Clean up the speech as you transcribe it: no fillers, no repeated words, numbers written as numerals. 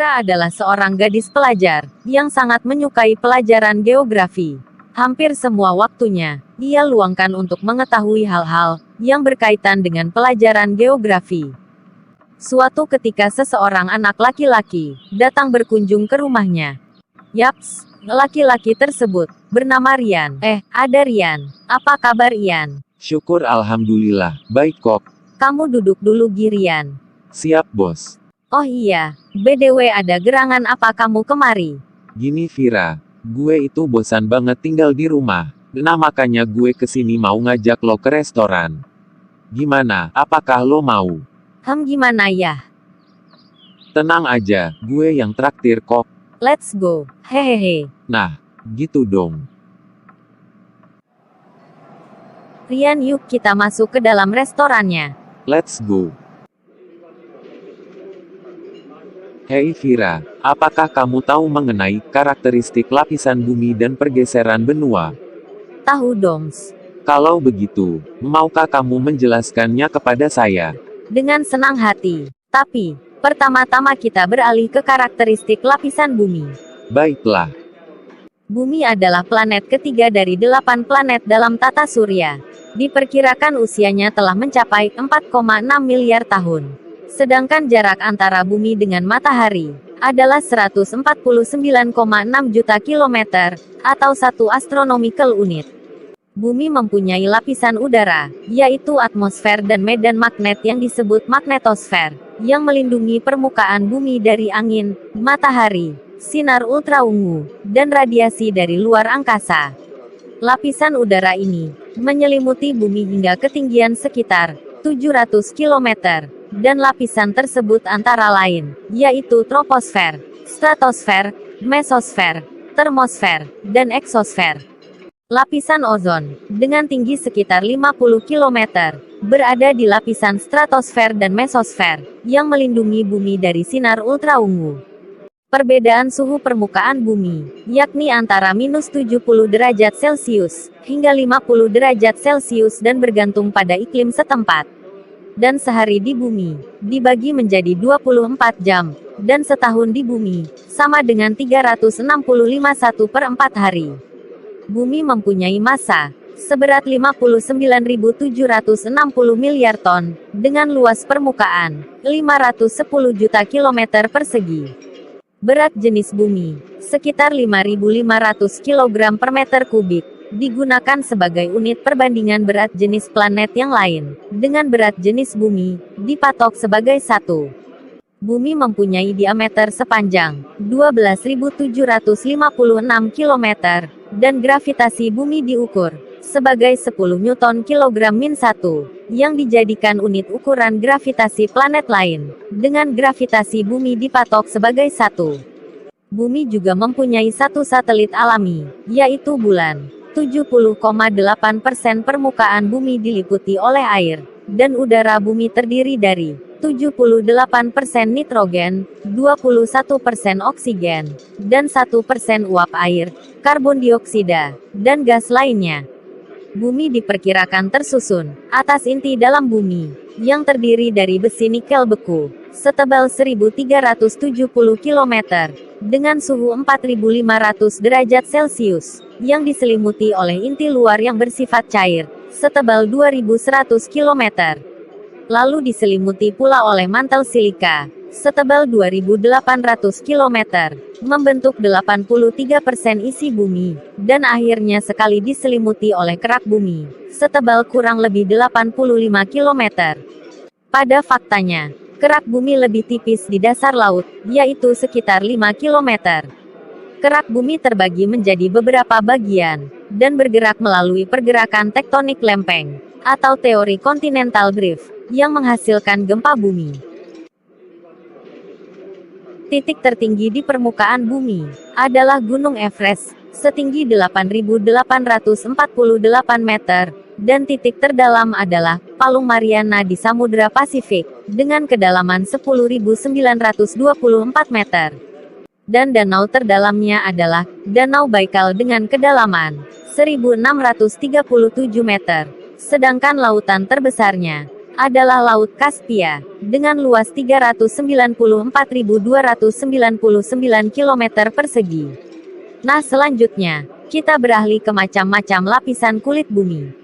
Vira adalah seorang gadis pelajar, yang sangat menyukai pelajaran geografi. Hampir semua waktunya, ia luangkan untuk mengetahui hal-hal, yang berkaitan dengan pelajaran geografi. Suatu ketika seseorang anak laki-laki, datang berkunjung ke rumahnya. Yaps, laki-laki tersebut, bernama Rian. Ada Rian. Apa kabar Ian? Syukur alhamdulillah, baik kok. Kamu duduk dulu Girian. Siap bos. Oh iya, BDW ada gerangan apa kamu kemari? Gini Vira, gue itu bosan banget tinggal di rumah. Nah makanya gue kesini mau ngajak lo ke restoran. Gimana, apakah lo mau? Gimana ya? Tenang aja, gue yang traktir kok. Let's go, hehehe. Nah, gitu dong. Rian yuk kita masuk ke dalam restorannya. Let's go. Hei Vira, apakah kamu tahu mengenai karakteristik lapisan bumi dan pergeseran benua? Tahu dongs. Kalau begitu, maukah kamu menjelaskannya kepada saya? Dengan senang hati. Tapi, pertama-tama kita beralih ke karakteristik lapisan bumi. Baiklah. Bumi adalah planet ketiga dari 8 planet dalam tata surya. Diperkirakan usianya telah mencapai 4,6 miliar tahun. Sedangkan jarak antara bumi dengan matahari adalah 149,6 juta kilometer, atau 1 astronomical unit. Bumi mempunyai lapisan udara, yaitu atmosfer dan medan magnet yang disebut magnetosfer, yang melindungi permukaan bumi dari angin, matahari, sinar ultraungu, dan radiasi dari luar angkasa. Lapisan udara ini menyelimuti bumi hingga ketinggian sekitar 700 km, dan lapisan tersebut antara lain, yaitu troposfer, stratosfer, mesosfer, termosfer, dan eksosfer. Lapisan ozon, dengan tinggi sekitar 50 km, berada di lapisan stratosfer dan mesosfer, yang melindungi bumi dari sinar ultraungu. Perbedaan suhu permukaan bumi, yakni antara -70 derajat Celcius, hingga 50 derajat Celcius dan bergantung pada iklim setempat. Dan sehari di bumi, dibagi menjadi 24 jam, dan setahun di bumi, sama dengan 365/1/4 hari. Bumi mempunyai massa seberat 59.760 miliar ton, dengan luas permukaan 510 juta kilometer persegi. Berat jenis bumi, sekitar 5.500 kg per meter kubik, digunakan sebagai unit perbandingan berat jenis planet yang lain, dengan berat jenis bumi, dipatok sebagai 1. Bumi mempunyai diameter sepanjang 12.756 km, dan gravitasi bumi diukur sebagai 10 Newton kg-1, yang dijadikan unit ukuran gravitasi planet lain, dengan gravitasi bumi dipatok sebagai 1. Bumi juga mempunyai 1 satelit alami, yaitu bulan. 70,8% permukaan bumi diliputi oleh air, dan udara bumi terdiri dari 78% nitrogen, 21% oksigen, dan 1% uap air, karbon dioksida, dan gas lainnya. Bumi diperkirakan tersusun atas inti dalam bumi, yang terdiri dari besi nikel beku, setebal 1.370 km, dengan suhu 4.500 derajat Celcius, yang diselimuti oleh inti luar yang bersifat cair, setebal 2.100 km. Lalu diselimuti pula oleh mantel silika, setebal 2.800 km, membentuk 83% isi bumi, dan akhirnya sekali diselimuti oleh kerak bumi, setebal kurang lebih 85 km. Pada faktanya, kerak bumi lebih tipis di dasar laut, yaitu sekitar 5 km. Kerak bumi terbagi menjadi beberapa bagian, dan bergerak melalui pergerakan tektonik lempeng, atau teori continental drift, yang menghasilkan gempa bumi. Titik tertinggi di permukaan bumi adalah Gunung Everest, setinggi 8.848 meter, dan titik terdalam adalah Palung Mariana di Samudra Pasifik, dengan kedalaman 10.924 meter. Dan danau terdalamnya adalah Danau Baikal dengan kedalaman 1.637 meter, sedangkan lautan terbesarnya adalah Laut Kaspia, dengan luas 394.299 km persegi. Nah selanjutnya, kita beralih ke macam-macam lapisan kulit bumi.